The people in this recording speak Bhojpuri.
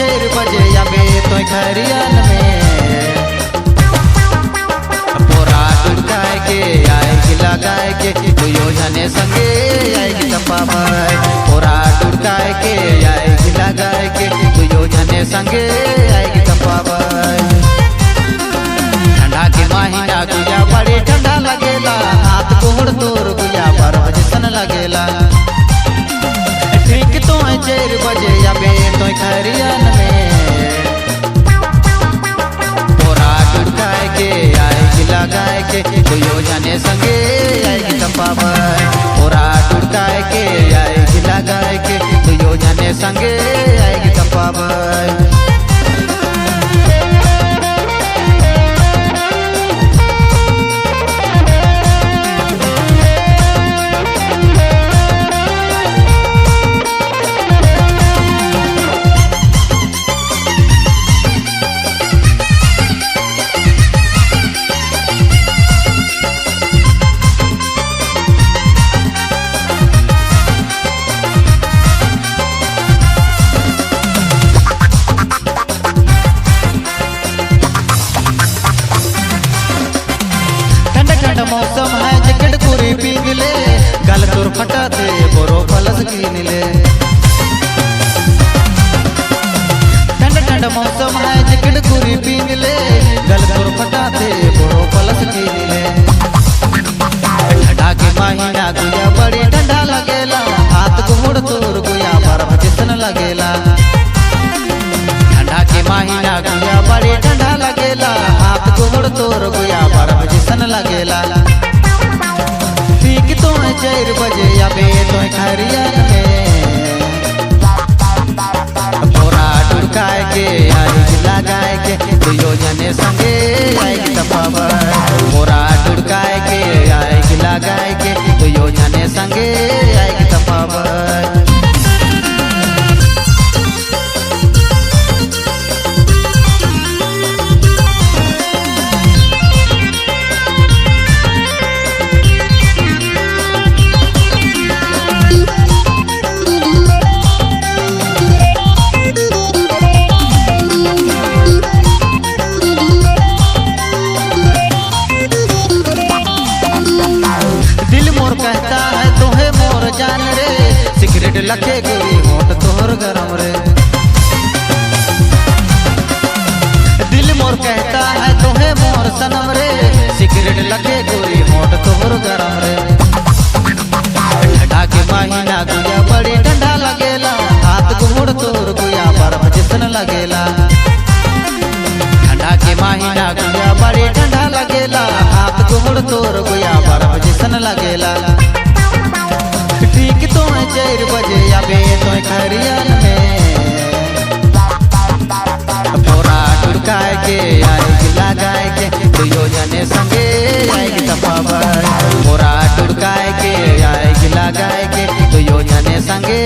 4 बजे आबे तो खरियान में पोरा टुड़काए के आएगी लगाए के तो योजने संगे आएगी तपाबाई पोरा टुड़काए के आएगी लगाए के तो योजने संगे आएगी तपाबाई ठंडा के महीना गुया बड़ी ठंडा लगेला हाथ गोड़ तोर गुया बर्फ जैसन लगेला ठीक तो 4 बजे आबे तो खरियान में पोरा टुड़काए के आएगी लगाए के तो योजने संगे आएगी तपाबाई पोरा टुड़काए के आएगी लगाए के तो योजने संगे आएगी तपाबाई मौसम है जैकेट पूरी पीन ले गल तोर फटा थे बोरो पलस कीन ले ठंड ठंड मौसम है जैकेट पूरी पीन ले गल तोर फटा थे बोरो पलस कीन ले ठंडा के महीना गुया बड़ी ठंडा लगेला हाथ गोड़ तोर गुया बर्फ जैसन लगेला ठंडा के महीना गुया बड़ी ठंडा लगेला हाथ गोड़ तोर गुया बर्फ जैसन लगेला ठीक तो 4 बजे आबे तो खरियान में पोरा टुड़काए के आएगी लगाए के तो योजने संगे आएगी तपाबाई पोरा टुड़काए के आएगी लगाए के तो योजने संगे आएगी तपाबाई कहता है तोहे मोर जान रे सिगरेट लखे गोरी होठ तोहर गरम रे दिल मोर कहता है तोहे मोर सनम रे सिगरेट लखे गोरी होठ तोहर गरम रे ठंडा के महीना गुया बड़ी ठंडा लगेला हाथ गोड़ तोर गुया बर्फ जैसन लगेला ठंडा के महीना गुया बड़ी ठंडा लगेला हाथ गोड़ तोर गुया बर्फ जैसन लगेला ठीक तो 4 बजे आबे तो खरियान में पोरा टुड़काए के आएगी लगाए के तो योजने संगे आएगी तपाबाई पोरा टुड़काए के आएगी लगाए के तो योजने संगे